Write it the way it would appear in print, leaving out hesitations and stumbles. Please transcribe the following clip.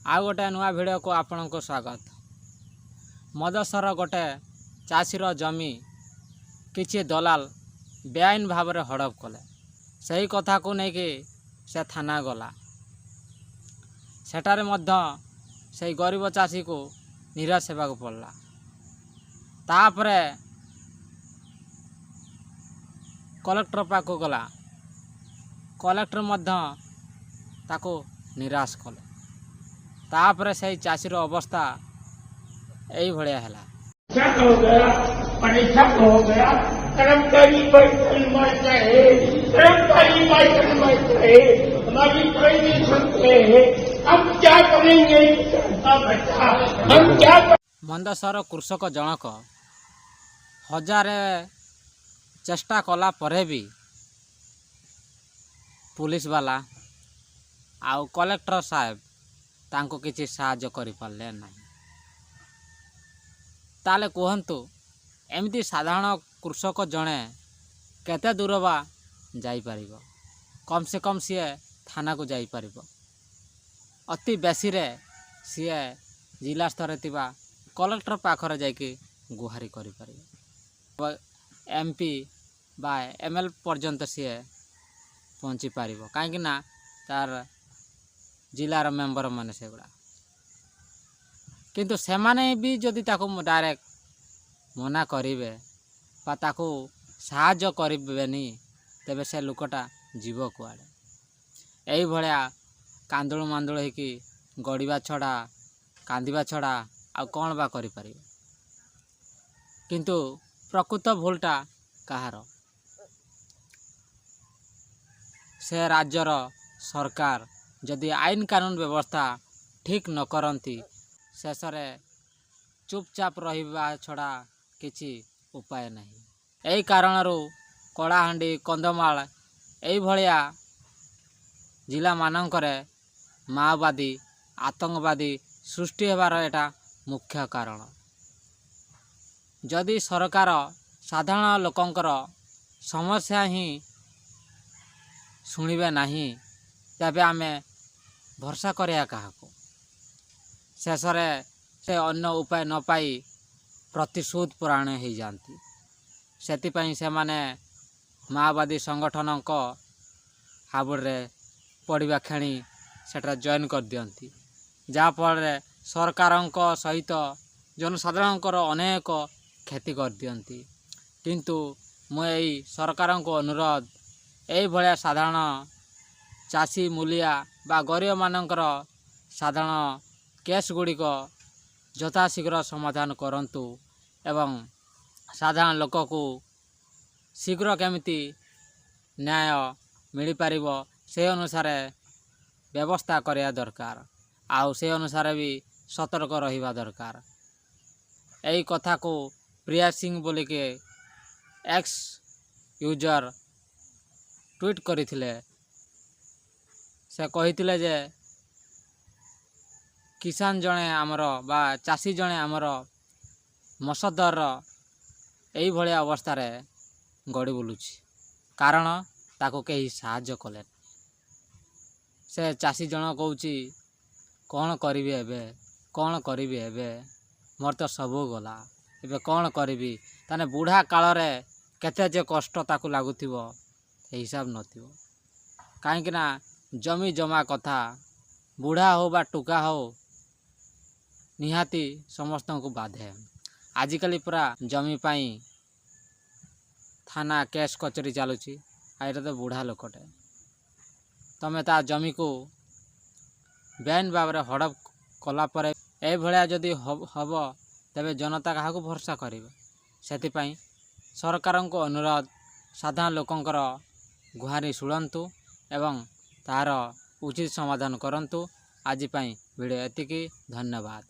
आउ गोटे नुआ भिडियो को आपण को स्वागत। मदसर गोटे चाषीर जमी किछि दलाल बेआईन भाव में हड़प कले। सही कथा को लेकिन से थाना गला। सेठारे मध्य से गरीब चाषी को निराश होगा पड़ला। तापरे कलेक्टर पाक गला। कलेक्टर मध्य ताको निराश कले। तापरे से चाषीर अवस्था यही भाया है। हो गया, परीक्षा हो गया, कर्मचारी वेतन मर गए, कर्मचारी वेतन मर गए, हमारी कोई नहीं सुनते हैं। अब क्या करेंगे? हम क्या मंदसर कृषक जनक हजारे चेष्टा कला परे भी पुलिस वाला आउ कलेक्टर साहेब तांको किछि साहाय्य करि पारले नाही। ताले कहंतु एमती साधारण कृषक जणे केते दूर बा जाई परिबो? कम से कम सी थाना को जाई परिबो। अति बेसी रे सी जिला स्तर तिबा कलेक्टर पाखरे जाइके गुहारी करि परिबो। एमपी बा एमएल पर्यंत सी पहुँची पारिबो। काहेकि ना तार जिलार मेंबर माने सेगुड़ा। किंतु से माने भी जदि ताको डायरेक्ट मना करिवे बा ताको साहाय्य करिबेनी तेबे से लोकटा जीव कुआडे। एही भलिया कांदुळ मांदुळ हेकी गड़ीबा छड़ा कांदिबा छड़ा आ कोन बा करि परिबे। किंतु प्रकृत भूलटा कहार? से राज्यर सरकार जदि आईन कानून व्यवस्था ठीक न करती शेष में चुपचाप रहिबा छड़ा किछि उपाय नहीं। यही कारण कलाहांडी कंधमाल यही भलिया जिला मानकरे माओवादी आतंकवादी सृष्टि होबार एटा मुख्य कारण। जदि सरकार साधारण लोकंकर समस्या ही शुणिबे नहीं तेबे आमे भरसा करिया काहाको? शेष से अन्य उपाय न पाई प्रतिशोध पुराण हो जाती। सेतिपई से माने माओवादी संगठन हाबुड़े पड़िबा खेणी सेटा जॉइन कर दियंती। जाफल सरकार सहित जनसाधारण अनेक क्षति कर दियंती। किंतु मुई सरकार को अनुरोध यही भलिया साधारण चाषी मूलिया बा गरीब मानकर साधारण केस गुड़िक यथाशीघ्र समाधान करंतु एवं साधारण लोक को शीघ्र केमिति न्याय मिल पारिबो से अनुसार व्यवस्था करिया दरकार। आउ से अनुसार भी सतर्क रहिबा दरकार। यही कथा को प्रिया सिंह बोली के एक्स यूजर ट्वीट करथिले। से कहिथिले जे किसान जणे आमर बा चाषी जणे आमर मसदर यही भलिया अवस्था रे गड़ी बुलुछि। कारण ताको केही साहाय्य कले। से चाषी जण कहूछि कौन करिबे एबे, कौन करिबे एबे, मोर तो सबू गला, एबे कौन करिबी? ताने बुढ़ा काल रे केते जे कष्ट ताको लागुथिबो हिसाब नथिबो। काहेकि ना जमी जमा कथा बुढ़ा हो बा टुका हो निहाती समस्त को बाधे। आजिकली पूरा जमी पाई थाना केस कचरी चलुची। आइटा तो बुढ़ा लोकटे तमें ता जमी को बेआईन भाव में हड़प कला परे ए भलिया जदि हब तेबे जनता क्या भरसा करिवे? सेतिपई सरकार को अनुरोध साधारण लोकंकर गुहारी शुणंतु एवं तार उचित समाधान करंतु। आज वीडियो एतिकी। धन्यवाद।